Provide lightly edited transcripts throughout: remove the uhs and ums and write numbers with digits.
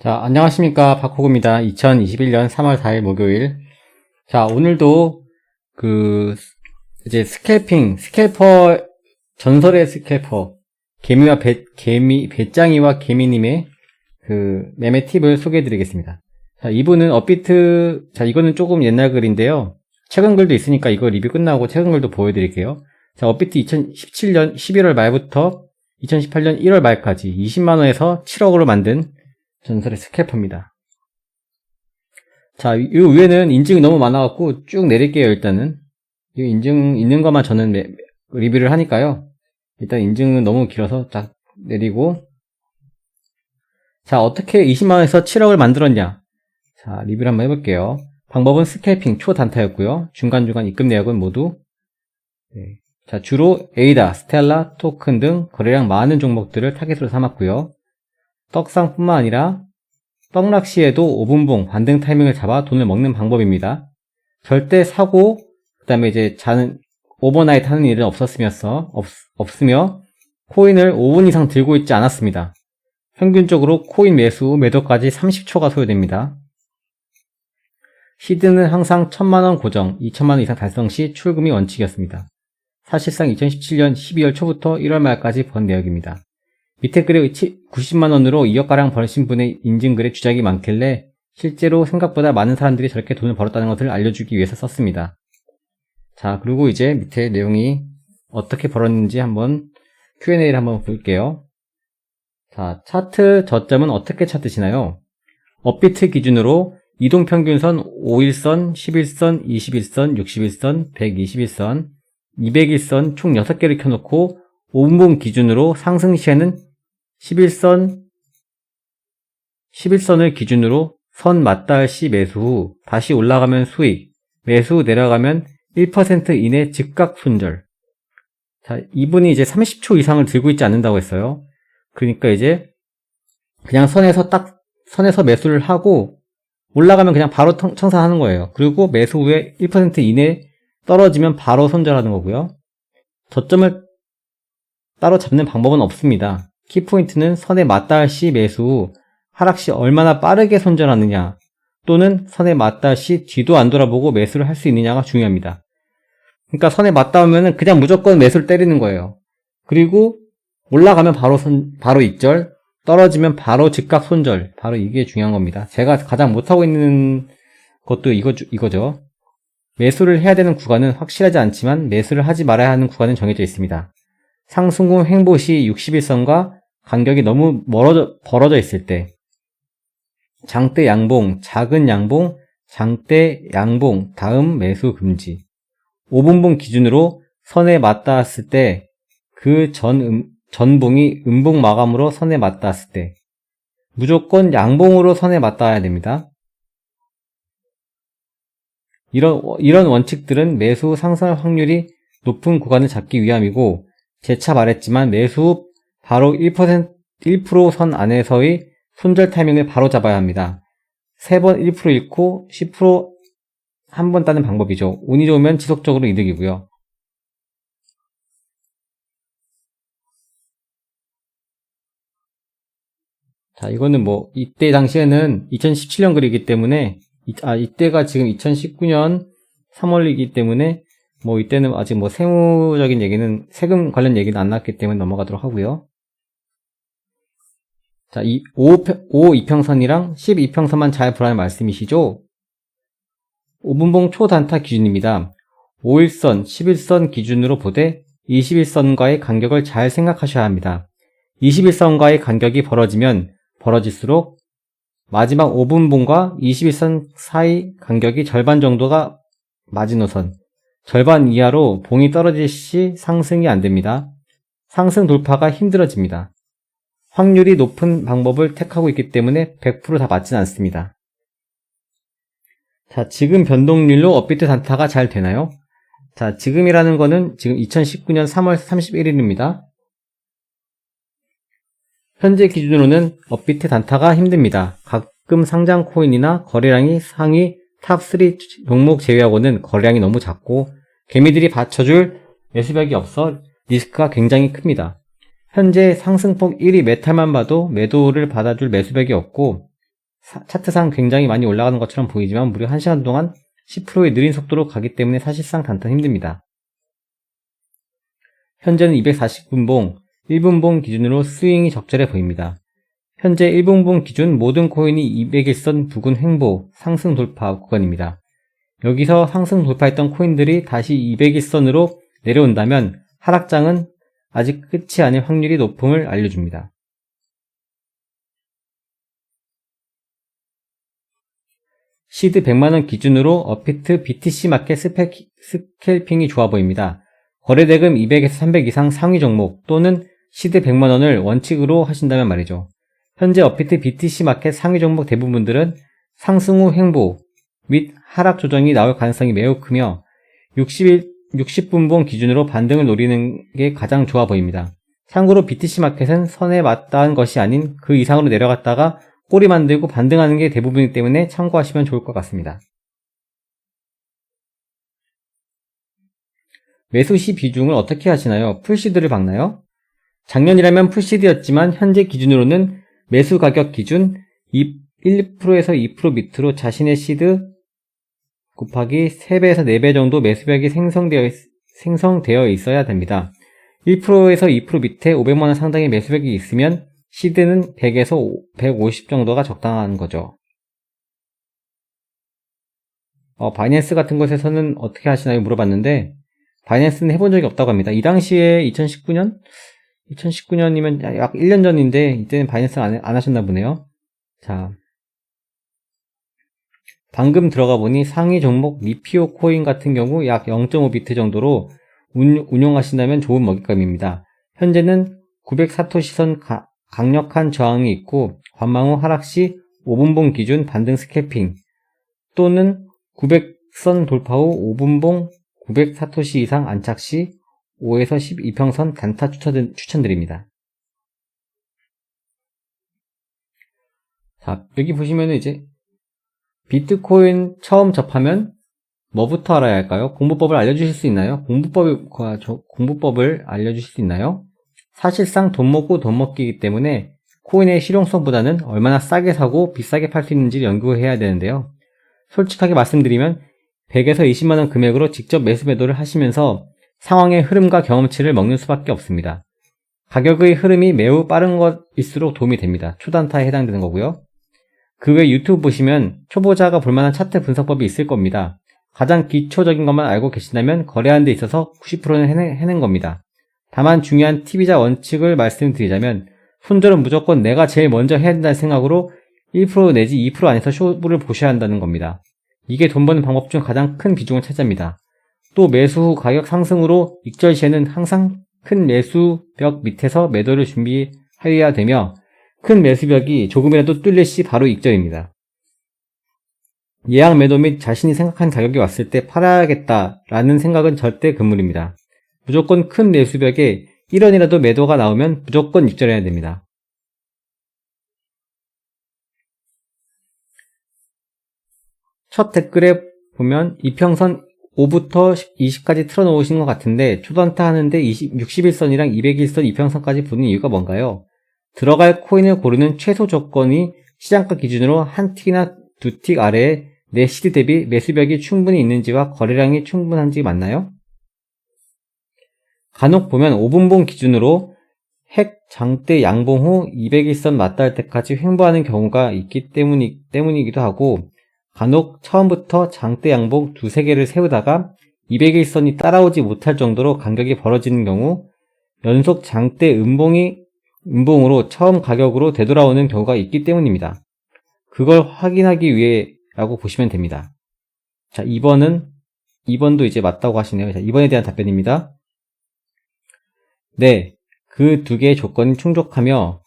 자, 안녕하십니까. 박호구입니다. 2021년 3월 4일 목요일. 자, 오늘도 이제 스캘퍼, 전설의 스캘퍼, 배짱이와 개미님의 매매 팁을 소개해 드리겠습니다. 자, 이분은 이거는 조금 옛날 글인데요. 최근 글도 있으니까 이거 리뷰 끝나고 최근 글도 보여드릴게요. 자, 업비트 2017년 11월 말부터 2018년 1월 말까지 20만원에서 7억으로 만든 전설의 스캘퍼입니다. 자, 이 위에는 인증이 너무 많아갖고 쭉 내릴게요, 일단은. 이 인증 있는 것만 저는 리뷰를 하니까요. 일단 인증은 너무 길어서 딱 내리고. 자, 어떻게 20만원에서 7억을 만들었냐? 자, 리뷰를 한번 해볼게요. 방법은 스캘핑 초단타였고요. 중간중간 입금 내역은 모두. 네. 자, 주로 에이다, 스텔라, 토큰 등 거래량 많은 종목들을 타겟으로 삼았고요. 떡상뿐만 아니라 떡낚시에도 5분봉 반등 타이밍을 잡아 돈을 먹는 방법입니다. 절대 사고 그다음에 이제 오버나잇 하는 일은 없으며 코인을 5분 이상 들고 있지 않았습니다. 평균적으로 코인 매도까지 30초가 소요됩니다. 시드는 항상 1000만원 고정, 2000만원 이상 달성 시 출금이 원칙이었습니다. 사실상 2017년 12월 초부터 1월 말까지 번 내역입니다. 밑에 글에 90만원으로 2억가량 버신 분의 인증글에 주작이 많길래 실제로 생각보다 많은 사람들이 저렇게 돈을 벌었다는 것을 알려주기 위해서 썼습니다. 자, 그리고 이제 밑에 내용이 어떻게 벌었는지 한번 Q&A를 한번 볼게요. 자, 차트 저점은 어떻게 찾으시나요? 업비트 기준으로 이동평균선 5일선, 11선, 21선, 61선, 121선, 200일선 총 6개를 켜놓고 5분봉 기준으로 상승 시에는 11선을 기준으로 선 맞닿을 시 매수 후 다시 올라가면 수익, 매수 후 내려가면 1% 이내 즉각 손절. 자, 이분이 이제 30초 이상을 들고 있지 않는다고 했어요. 그러니까 이제 그냥 선에서 매수를 하고 올라가면 그냥 바로 청산하는 거예요. 그리고 매수 후에 1% 이내 떨어지면 바로 손절하는 거고요. 저점을 따로 잡는 방법은 없습니다. 키포인트는 선에 맞닿을 시 매수 후 하락 시 얼마나 빠르게 손절하느냐 또는 선에 맞닿을 시 뒤도 안 돌아보고 매수를 할 수 있느냐가 중요합니다. 그러니까 선에 맞닿으면 그냥 무조건 매수를 때리는 거예요. 그리고 올라가면 바로 익절, 떨어지면 바로 즉각 손절, 바로 이게 중요한 겁니다. 제가 가장 못하고 있는 것도 이거죠. 매수를 해야 되는 구간은 확실하지 않지만 매수를 하지 말아야 하는 구간은 정해져 있습니다. 상승 후 횡보 시 61선과 간격이 너무 벌어져 있을 때, 장대 양봉, 작은 양봉, 장대 양봉, 다음 매수 금지. 5분봉 기준으로 선에 맞닿았을 때, 그 전봉이 음봉 마감으로 선에 맞닿았을 때, 무조건 양봉으로 선에 맞닿아야 됩니다. 이런 원칙들은 매수 후 상승할 확률이 높은 구간을 잡기 위함이고, 재차 말했지만 매수 후 바로 1% 선 안에서의 손절 타이밍을 바로 잡아야 합니다. 3번 1% 잃고 10% 한 번 따는 방법이죠. 운이 좋으면 지속적으로 이득이고요. 자, 이거는 이때 당시에는 2017년 글이기 때문에, 이때가 지금 2019년 3월이기 때문에, 이때는 아직 세무적인 얘기는, 세금 관련 얘기는 안 나왔기 때문에 넘어가도록 하고요. 자, 이 5 이평선이랑 12평선만 잘 보라는 말씀이시죠? 5분봉 초단타 기준입니다. 5일선, 11선 기준으로 보되 21선과의 간격을 잘 생각하셔야 합니다. 21선과의 간격이 벌어질수록 마지막 5분봉과 21선 사이 간격이 절반 정도가 마지노선, 절반 이하로 봉이 떨어질 시 상승이 안됩니다. 상승 돌파가 힘들어집니다. 확률이 높은 방법을 택하고 있기 때문에 100% 다 맞진 않습니다. 자, 지금 변동률로 업비트 단타가 잘 되나요? 자, 지금이라는 거는 지금 2019년 3월 31일입니다. 현재 기준으로는 업비트 단타가 힘듭니다. 가끔 상장 코인이나 거래량이 상위 탑3 종목 제외하고는 거래량이 너무 작고 개미들이 받쳐줄 매수벽이 없어 리스크가 굉장히 큽니다. 현재 상승폭 1위 메탈만 봐도 매도를 받아줄 매수벽이 없고 차트상 굉장히 많이 올라가는 것처럼 보이지만 무려 1시간 동안 10%의 느린 속도로 가기 때문에 사실상 단타 힘듭니다. 현재는 240분봉, 1분봉 기준으로 스윙이 적절해 보입니다. 현재 1분봉 기준 모든 코인이 200일선 부근 횡보, 상승 돌파 구간입니다. 여기서 상승 돌파했던 코인들이 다시 200일선으로 내려온다면 하락장은 아직 끝이 아닐 확률이 높음을 알려줍니다. 시드 100만원 기준으로 업비트 BTC 마켓 스캘핑이 좋아 보입니다. 거래대금 200에서 300 이상 상위 종목 또는 시드 100만원을 원칙으로 하신다면 말이죠. 현재 업비트 BTC 마켓 상위 종목 대부분들은 상승 후 횡보 및 하락 조정이 나올 가능성이 매우 크며 60분봉 기준으로 반등을 노리는 게 가장 좋아 보입니다. 참고로 BTC 마켓은 선에 맞닿은 것이 아닌 그 이상으로 내려갔다가 꼬리 만들고 반등하는 게 대부분이기 때문에 참고하시면 좋을 것 같습니다. 매수 시 비중을 어떻게 하시나요? 풀시드를 박나요? 작년이라면 풀시드였지만 현재 기준으로는 매수 가격 기준 1%에서 2% 밑으로 자신의 시드 곱하기 3배에서 4배 정도 매수벽이 생성되어 있어야 됩니다. 1%에서 2% 밑에 500만원 상당의 매수벽이 있으면 시드는 100에서 150 정도가 적당한 거죠. 바이낸스 같은 곳에서는 어떻게 하시나요? 물어봤는데 바이낸스는 해본 적이 없다고 합니다. 이 당시에 2019년이면 약 1년 전인데 이때는 바이낸스를 안 하셨나 보네요. 자, 방금 들어가 보니 상위 종목 미피오 코인 같은 경우 약 0.5비트 정도로 운용하신다면 좋은 먹잇감입니다. 현재는 900사토시선 강력한 저항이 있고 관망 후 하락 시 5분봉 기준 반등 스캘핑 또는 900선 돌파 후 5분봉 900사토시 이상 안착 시 5에서 12평선 단타 추천드립니다. 자, 여기 보시면은 이제 비트코인 처음 접하면 뭐부터 알아야 할까요? 공부법을 알려주실 수 있나요? 공부법을 알려주실 수 있나요? 사실상 돈 먹고 돈 먹기이기 때문에 코인의 실용성보다는 얼마나 싸게 사고 비싸게 팔 수 있는지를 연구해야 되는데요. 솔직하게 말씀드리면 100에서 20만원 금액으로 직접 매수매도를 하시면서 상황의 흐름과 경험치를 먹는 수밖에 없습니다. 가격의 흐름이 매우 빠른 것일수록 도움이 됩니다. 초단타에 해당되는 거고요. 그 외 유튜브 보시면 초보자가 볼만한 차트 분석법이 있을 겁니다. 가장 기초적인 것만 알고 계신다면 거래하는 데 있어서 90%는 해낸 겁니다. 다만 중요한 팁이자 원칙을 말씀드리자면 손절은 무조건 내가 제일 먼저 해야 된다는 생각으로 1% 내지 2% 안에서 쇼부를 보셔야 한다는 겁니다. 이게 돈 버는 방법 중 가장 큰 비중을 차지합니다. 또 매수 후 가격 상승으로 익절 시에는 항상 큰 매수벽 밑에서 매도를 준비해야 되며 큰 매수벽이 조금이라도 뚫릴 시 바로 익절입니다. 예약 매도 및 자신이 생각한 가격이 왔을 때 팔아야겠다라는 생각은 절대 금물입니다. 무조건 큰 매수벽에 1원이라도 매도가 나오면 무조건 익절해야 됩니다. 첫 댓글에 보면 이평선 5부터 20까지 틀어놓으신 것 같은데 초단타 하는데 60일선이랑 200일선 이평선까지 보는 이유가 뭔가요? 들어갈 코인을 고르는 최소 조건이 시장가 기준으로 한 틱이나 두 틱 아래에 내 시드 대비 매수벽이 충분히 있는지와 거래량이 충분한지 맞나요? 간혹 보면 5분봉 기준으로 핵 장대 양봉 후 200일선 맞닿을 때까지 횡보하는 경우가 있기 때문이기도 하고 간혹 처음부터 장대 양봉 두세 개를 세우다가 200일선이 따라오지 못할 정도로 간격이 벌어지는 경우 연속 장대 음봉으로 처음 가격으로 되돌아오는 경우가 있기 때문입니다. 그걸 확인하기 위해라고 보시면 됩니다. 자, 2번도 이제 맞다고 하시네요. 자, 2번에 대한 답변입니다. 네, 그 두 개의 조건이 충족하며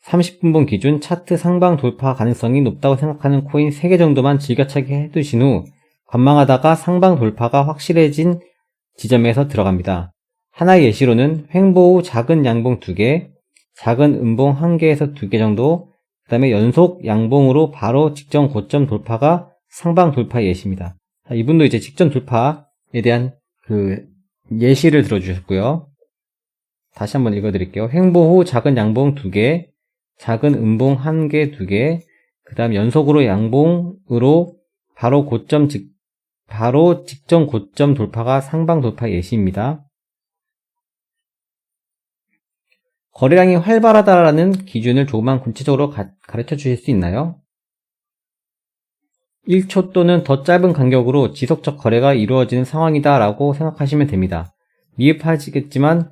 30분봉 기준 차트 상방 돌파 가능성이 높다고 생각하는 코인 3개 정도만 즐겨차기 해두신 후 관망하다가 상방 돌파가 확실해진 지점에서 들어갑니다. 하나의 예시로는 횡보 후 작은 양봉 2개, 작은 음봉 1개에서 2개 정도, 그 다음에 연속 양봉으로 바로 직전 고점 돌파가 상방 돌파 예시입니다. 자, 이분도 이제 직전 돌파에 대한 그 예시를 들어주셨고요. 다시 한번 읽어드릴게요. 횡보 후 작은 양봉 2개, 작은 음봉 1개, 2개, 그 다음 연속으로 양봉으로 바로 직전 고점 돌파가 상방 돌파 예시입니다. 거래량이 활발하다라는 기준을 조금만 구체적으로 가르쳐 주실 수 있나요? 1초 또는 더 짧은 간격으로 지속적 거래가 이루어지는 상황이다 라고 생각하시면 됩니다. 미흡하시겠지만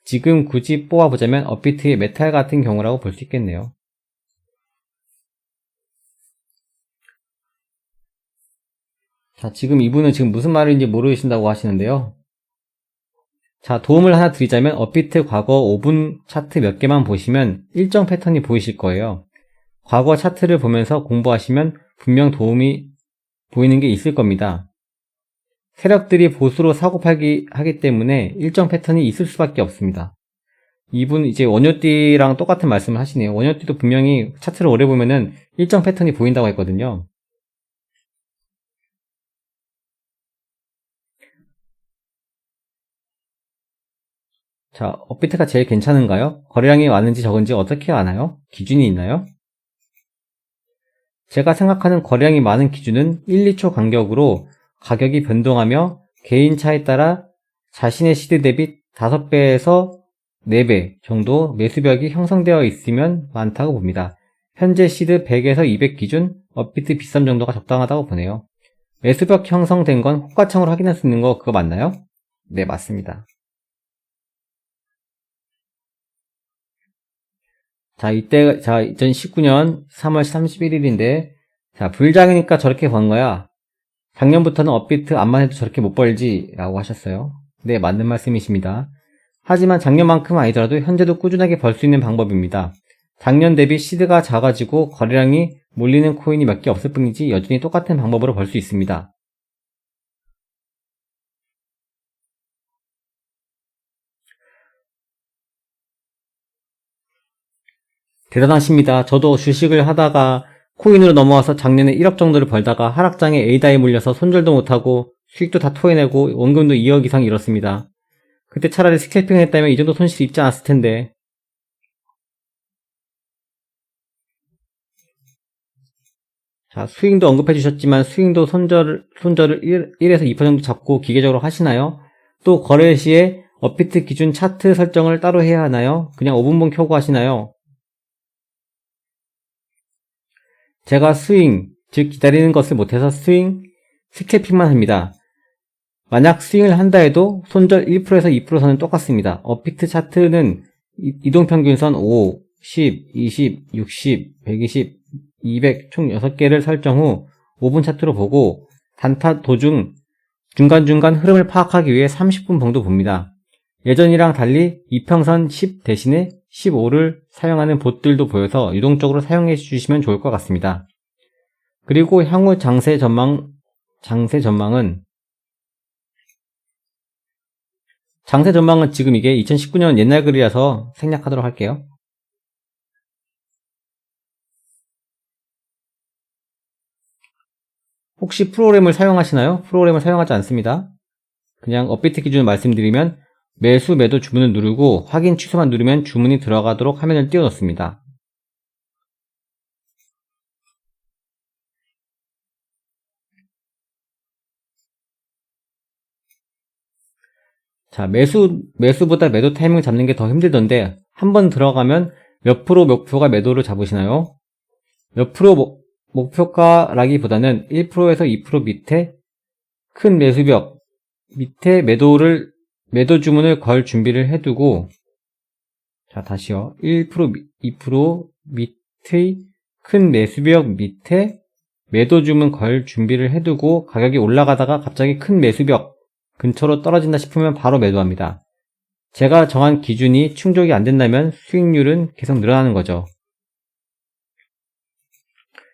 지금 굳이 뽑아보자면 업비트의 메탈 같은 경우라고 볼 수 있겠네요. 자, 지금 이분은 지금 무슨 말인지 모르신다고 하시는데요. 자, 도움을 하나 드리자면 업비트 과거 5분 차트 몇 개만 보시면 일정 패턴이 보이실 거예요. 과거 차트를 보면서 공부하시면 분명 도움이 보이는 게 있을 겁니다. 세력들이 보수로 사고팔기 하기 때문에 일정 패턴이 있을 수밖에 없습니다. 이분 이제 원효띠랑 똑같은 말씀을 하시네요. 원효띠도 분명히 차트를 오래 보면은 일정 패턴이 보인다고 했거든요. 자, 업비트가 제일 괜찮은가요? 거래량이 많은지 적은지 어떻게 아나요? 기준이 있나요? 제가 생각하는 거래량이 많은 기준은 1, 2초 간격으로 가격이 변동하며 개인차에 따라 자신의 시드 대비 5배에서 4배 정도 매수벽이 형성되어 있으면 많다고 봅니다. 현재 시드 100에서 200 기준 업비트 비썸 정도가 적당하다고 보네요. 매수벽 형성된 건 호가창으로 확인할 수 있는 거 그거 맞나요? 네, 맞습니다. 자, 2019년 3월 31일인데, 자, 불장이니까 저렇게 번 거야. 작년부터는 업비트 암만 해도 저렇게 못 벌지 라고 하셨어요. 네, 맞는 말씀이십니다. 하지만 작년만큼 아니더라도 현재도 꾸준하게 벌 수 있는 방법입니다. 작년 대비 시드가 작아지고 거래량이 몰리는 코인이 몇 개 없을 뿐이지 여전히 똑같은 방법으로 벌 수 있습니다. 대단하십니다. 저도 주식을 하다가 코인으로 넘어와서 작년에 1억 정도를 벌다가 하락장에 A다에 물려서 손절도 못하고 수익도 다 토해내고 원금도 2억 이상 잃었습니다. 그때 차라리 스캘핑을 했다면 이 정도 손실이 있지 않았을 텐데. 자, 스윙도 언급해 주셨지만 스윙도 손절을 1에서 2% 정도 잡고 기계적으로 하시나요? 또 거래 시에 업비트 기준 차트 설정을 따로 해야 하나요? 그냥 5분봉 켜고 하시나요? 제가 스윙, 즉 기다리는 것을 못해서 스캘핑만 합니다. 만약 스윙을 한다 해도 손절 1%에서 2%선은 똑같습니다. 업비트 차트는 이동평균선 5, 10, 20, 60, 120, 200 총 6개를 설정 후 5분 차트로 보고 단타 도중 중간중간 흐름을 파악하기 위해 30분 정도 봅니다. 예전이랑 달리 이평선 10 대신에 15를 사용하는 봇들도 보여서 유동적으로 사용해 주시면 좋을 것 같습니다. 그리고 향후 장세 전망은 지금 이게 2019년 옛날 글이라서 생략하도록 할게요. 혹시 프로그램을 사용하시나요? 프로그램을 사용하지 않습니다. 그냥 업비트 기준을 말씀드리면 매수 매도 주문을 누르고 확인 취소만 누르면 주문이 들어가도록 화면을 띄워놓습니다. 자, 매수보다 매도 타이밍 잡는 게 더 힘들던데 한번 들어가면 몇 프로 목표가 매도를 잡으시나요? 몇 프로 목표가라기보다는 1%에서 2% 밑에 큰 매수벽 밑에 매도 주문을 걸 준비를 해두고, 자, 다시요. 1%, 2% 밑의 큰 매수벽 밑에 매도 주문 걸 준비를 해두고 가격이 올라가다가 갑자기 큰 매수벽 근처로 떨어진다 싶으면 바로 매도합니다. 제가 정한 기준이 충족이 안 된다면 수익률은 계속 늘어나는 거죠.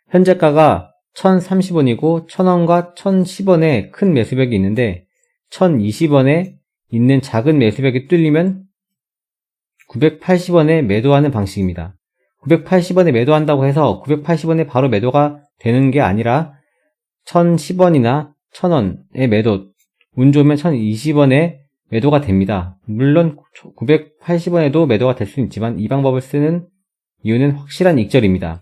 현재가가 1030원이고 1000원과 1010원에 큰 매수벽이 있는데 1020원에 있는 작은 매수벽이 뚫리면 980원에 매도하는 방식입니다. 980원에 매도한다고 해서 980원에 바로 매도가 되는 게 아니라 1010원이나 1000원에 매도, 운 좋으면 1020원에 매도가 됩니다. 물론 980원에도 매도가 될 수는 있지만 이 방법을 쓰는 이유는 확실한 익절입니다.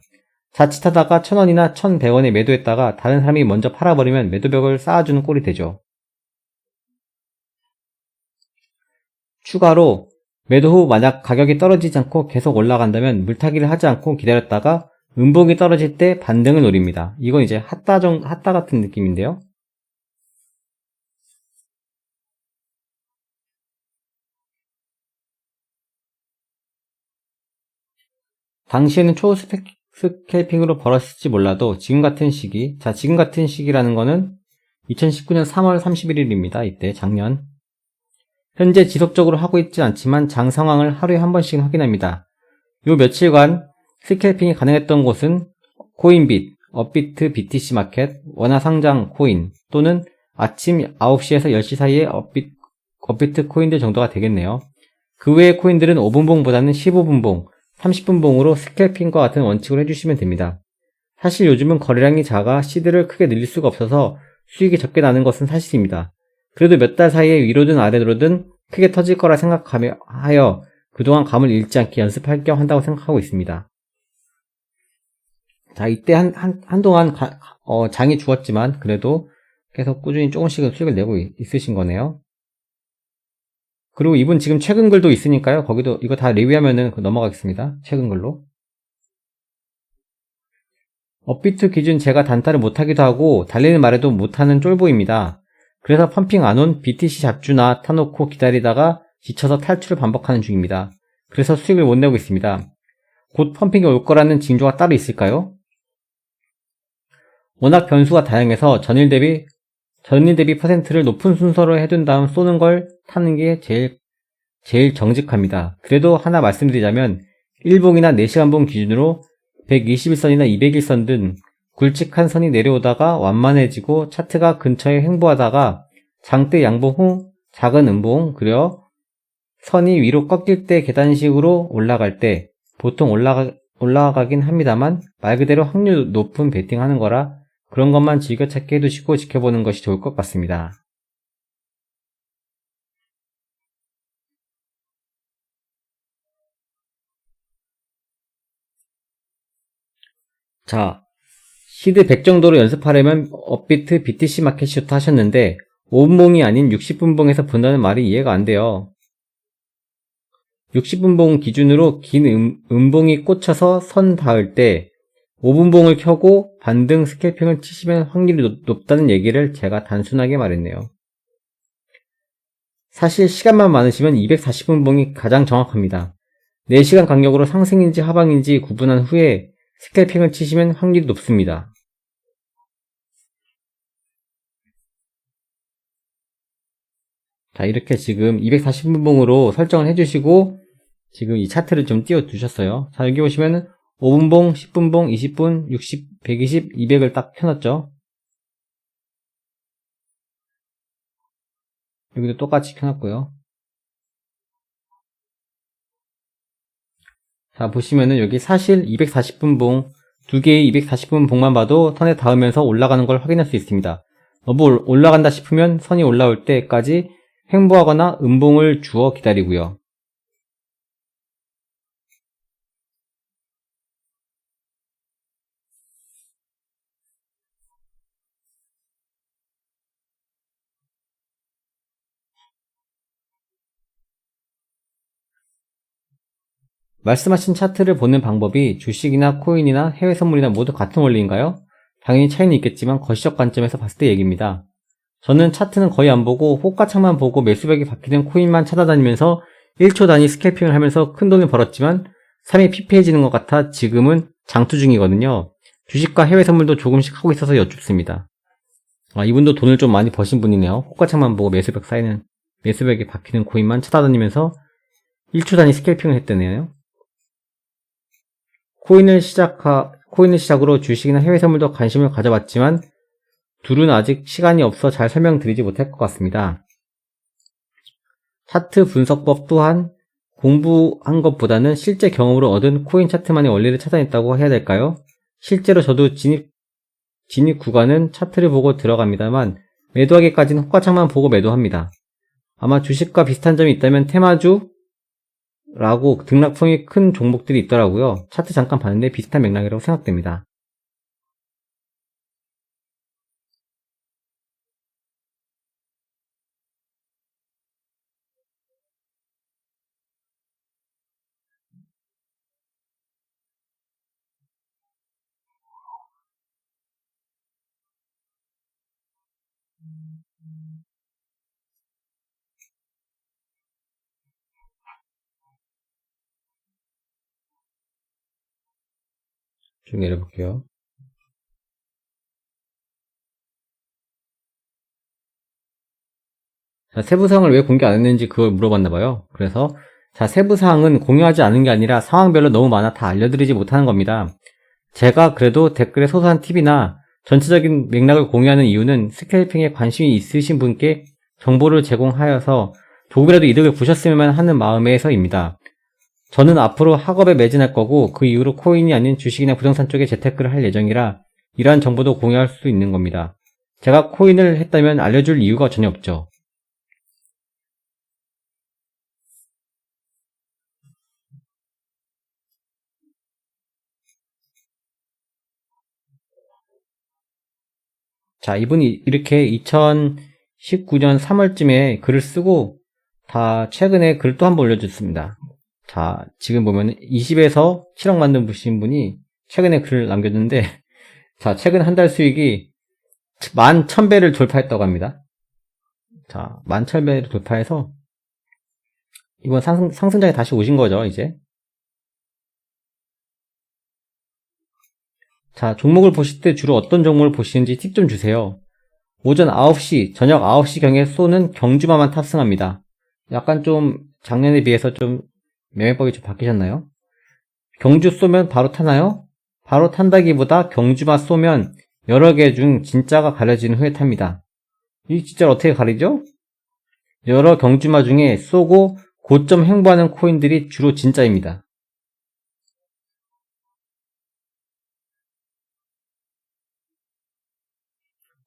자칫하다가 1000원이나 1100원에 매도했다가 다른 사람이 먼저 팔아버리면 매도벽을 쌓아주는 꼴이 되죠. 추가로 매도 후 만약 가격이 떨어지지 않고 계속 올라간다면 물타기를 하지 않고 기다렸다가 음봉이 떨어질 때 반등을 노립니다. 이건 이제 핫다 같은 느낌인데요. 당시에는 스캘핑으로 벌었을지 몰라도 지금 같은 시기라는 거는 2019년 3월 31일입니다. 이때 작년. 현재 지속적으로 하고 있지 않지만 장 상황을 하루에 한 번씩 확인합니다. 요 며칠간 스캘핑이 가능했던 곳은 코인빗, 업비트 BTC 마켓, 원화 상장 코인 또는 아침 9시에서 10시 사이에 업비트 코인들 정도가 되겠네요. 그 외의 코인들은 5분봉보다는 15분봉, 30분봉으로 스캘핑과 같은 원칙으로 해주시면 됩니다. 사실 요즘은 거래량이 작아 시드를 크게 늘릴 수가 없어서 수익이 적게 나는 것은 사실입니다. 그래도 몇 달 사이에 위로든 아래로든 크게 터질 거라 생각하여 그동안 감을 잃지 않게 연습할 겸 한다고 생각하고 있습니다. 자, 이때 한동안 장이 죽었지만 그래도 계속 꾸준히 조금씩은 수익을 내고 있으신 거네요. 그리고 이분 지금 최근 글도 있으니까요. 거기도 이거 다 리뷰하면은 넘어가겠습니다. 최근 글로. 업비트 기준 제가 단타를 못하기도 하고 달리는 말에도 못하는 쫄보입니다. 그래서 펌핑 안 온 BTC 잡주나 타놓고 기다리다가 지쳐서 탈출을 반복하는 중입니다. 그래서 수익을 못 내고 있습니다. 곧 펌핑이 올 거라는 징조가 따로 있을까요? 워낙 변수가 다양해서 전일 대비 퍼센트를 높은 순서로 해둔 다음 쏘는 걸 타는 게 제일 정직합니다. 그래도 하나 말씀드리자면 1봉이나 4시간봉 기준으로 121선이나 201선 등 굵직한 선이 내려오다가 완만해지고 차트가 근처에 횡보하다가 장대 양봉 후 작은 음봉 그려 선이 위로 꺾일 때 계단식으로 올라갈 때 보통 올라가긴 합니다만 말 그대로 확률 높은 베팅하는 거라 그런 것만 즐겨찾기 해두시고 지켜보는 것이 좋을 것 같습니다. 자, 시드 100 정도로 연습하려면 업비트 BTC 마켓부터 하셨는데 5분봉이 아닌 60분봉에서 본다는 말이 이해가 안 돼요. 60분봉 기준으로 긴 음봉이 꽂혀서 선 닿을 때 5분봉을 켜고 반등 스캘핑을 치시면 확률이 높다는 얘기를 제가 단순하게 말했네요. 사실 시간만 많으시면 240분봉이 가장 정확합니다. 4시간 간격으로 상승인지 하방인지 구분한 후에 스캘핑을 치시면 확률이 높습니다. 자, 이렇게 지금 240분봉으로 설정을 해주시고 지금 이 차트를 좀 띄워 두셨어요. 자, 여기 보시면은 5분봉, 10분봉, 20분, 60, 120, 200을 딱 켜놨죠. 여기도 똑같이 켜놨고요. 자, 보시면은 여기 사실 240분봉, 두 개의 240분봉만 봐도 선에 닿으면서 올라가는 걸 확인할 수 있습니다. 너무 올라간다 싶으면 선이 올라올 때까지 횡보하거나 음봉을 주어 기다리고요. 말씀하신 차트를 보는 방법이 주식이나 코인이나 해외 선물이나 모두 같은 원리인가요? 당연히 차이는 있겠지만 거시적 관점에서 봤을 때 얘기입니다. 저는 차트는 거의 안 보고 호가창만 보고 매수벽이 바뀌는 코인만 찾아다니면서 1초 단위 스캘핑을 하면서 큰돈을 벌었지만 삶이 피폐해지는 것 같아 지금은 장투 중이거든요. 주식과 해외 선물도 조금씩 하고 있어서 여쭙습니다. 이분도 돈을 좀 많이 버신 분이네요. 호가창만 보고 매수벽이 바뀌는 코인만 찾아다니면서 1초 단위 스캘핑을 했다네요. 코인을 시작으로 주식이나 해외 선물도 관심을 가져봤지만 둘은 아직 시간이 없어 잘 설명드리지 못할 것 같습니다. 차트 분석법 또한 공부한 것보다는 실제 경험으로 얻은 코인 차트만의 원리를 찾아냈다고 해야 될까요? 실제로 저도 진입 구간은 차트를 보고 들어갑니다만 매도하기까지는 호가창만 보고 매도합니다. 아마 주식과 비슷한 점이 있다면 테마주 라고 등락폭이 큰 종목들이 있더라고요. 차트 잠깐 봤는데 비슷한 맥락이라고 생각됩니다. 좀 내려볼게요. 자, 세부사항을 왜 공개 안 했는지 그걸 물어봤나봐요. 그래서 자, 세부사항은 공유하지 않은 게 아니라 상황별로 너무 많아 다 알려드리지 못하는 겁니다. 제가 그래도 댓글에 소소한 팁이나 전체적인 맥락을 공유하는 이유는 스캘핑에 관심이 있으신 분께 정보를 제공하여서 조금이라도 이득을 보셨으면 하는 마음에서입니다. 저는 앞으로 학업에 매진할 거고 그 이후로 코인이 아닌 주식이나 부동산 쪽에 재테크를 할 예정이라 이러한 정보도 공유할 수 있는 겁니다. 제가 코인을 했다면 알려줄 이유가 전혀 없죠. 자, 이분이 이렇게 2019년 3월쯤에 글을 쓰고 다 최근에 글을 또 한 번 올려줬습니다. 자, 지금 보면 20에서 7억 만드신 분이 최근에 글을 남겼는데 자, 최근 한 달 수익이 11,000배를 돌파했다고 합니다. 자, 11,000배를 돌파해서 이번 상승장에 다시 오신 거죠, 이제. 자, 종목을 보실 때 주로 어떤 종목을 보시는지 팁 좀 주세요. 오전 9시, 저녁 9시경에 쏘는 경주마만 탑승합니다. 약간 좀 작년에 비해서 좀 매매법이 좀 바뀌셨나요? 경주 쏘면 바로 타나요? 바로 탄다기보다 경주마 쏘면 여러 개 중 진짜가 가려진 후에 탑니다. 이 진짜를 어떻게 가리죠? 여러 경주마 중에 쏘고 고점 횡보하는 코인들이 주로 진짜입니다.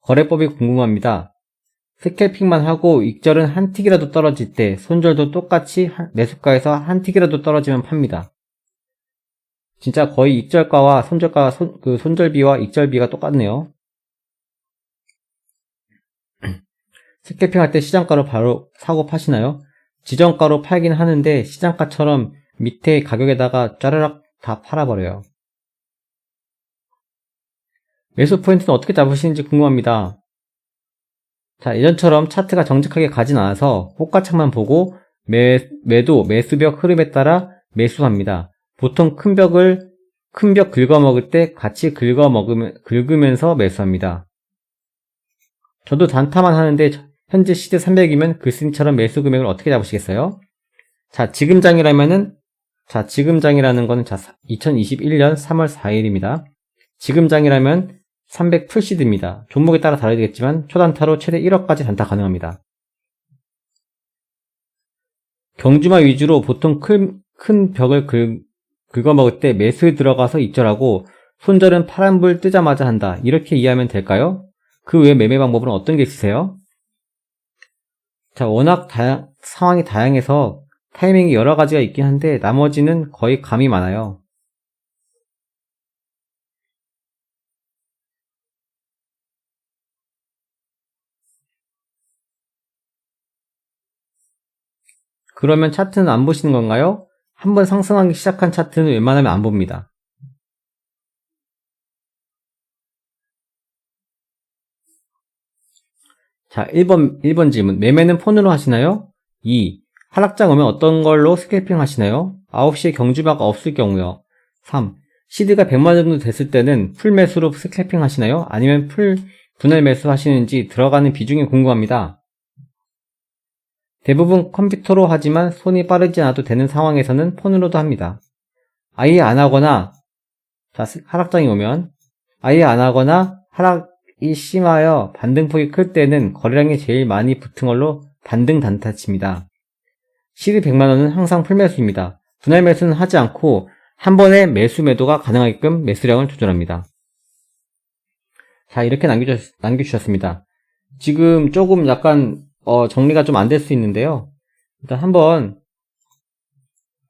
거래법이 궁금합니다. 스캘핑만 하고 익절은 한 틱이라도 떨어질 때 손절도 똑같이 매수가에서 한 틱이라도 떨어지면 팝니다. 진짜 거의 익절가와 손절가, 손절비와 익절비가 똑같네요. 스캘핑 할 때 시장가로 바로 사고 파시나요? 지정가로 팔긴 하는데 시장가처럼 밑에 가격에다가 짜르락 다 팔아버려요. 매수 포인트는 어떻게 잡으시는지 궁금합니다. 자, 예전처럼 차트가 정직하게 가진 않아서 호가창만 보고 매도, 매수벽 흐름에 따라 매수합니다. 보통 큰 벽 긁어먹을 때 같이 긁으면서 매수합니다. 저도 단타만 하는데 현재 시대 300이면 글쓴이처럼 매수 금액을 어떻게 잡으시겠어요? 자, 지금장이라는 거는 2021년 3월 4일입니다. 지금장이라면 300 풀시드입니다. 종목에 따라 다르겠지만 초단타로 최대 1억까지 단타 가능합니다. 경주마 위주로 보통 큰 벽을 긁어먹을 때 매수에 들어가서 익절하고 손절은 파란불 뜨자마자 한다. 이렇게 이해하면 될까요? 그 외 매매 방법은 어떤 게 있으세요? 자, 워낙 상황이 다양해서 타이밍이 여러 가지가 있긴 한데 나머지는 거의 감이 많아요. 그러면 차트는 안 보시는 건가요? 한번 상승하기 시작한 차트는 웬만하면 안 봅니다. 자, 1번 질문. 매매는 폰으로 하시나요? 2. 하락장 오면 어떤 걸로 스캘핑 하시나요? 9시에 경주마가 없을 경우요. 3. 시드가 100만 정도 됐을 때는 풀 매수로 스캘핑 하시나요? 아니면 분할 매수 하시는지 들어가는 비중이 궁금합니다. 대부분 컴퓨터로 하지만 손이 빠르지 않아도 되는 상황에서는 폰으로도 합니다. 아예 안 하거나, 자, 하락장이 오면, 아예 안 하거나 하락이 심하여 반등폭이 클 때는 거래량이 제일 많이 붙은 걸로 반등 단타 칩니다. 시드 100만원은 항상 풀매수입니다. 분할 매수는 하지 않고 한 번에 매수 매도가 가능하게끔 매수량을 조절합니다. 자, 이렇게 남겨주셨습니다. 지금 조금 약간 정리가 좀 안 될 수 있는데요. 일단 한번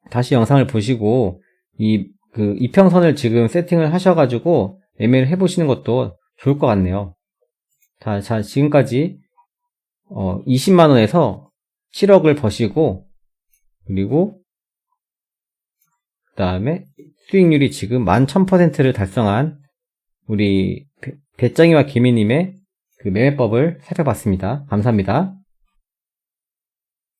다시 영상을 보시고 이평선을 지금 세팅을 하셔가지고 매매를 해보시는 것도 좋을 것 같네요. 자, 지금까지 20만원에서 7억을 버시고, 그리고 그 다음에 수익률이 지금 11,000%를 달성한 우리 배짱이와 개미님의 그 매매법을 살펴봤습니다. 감사합니다.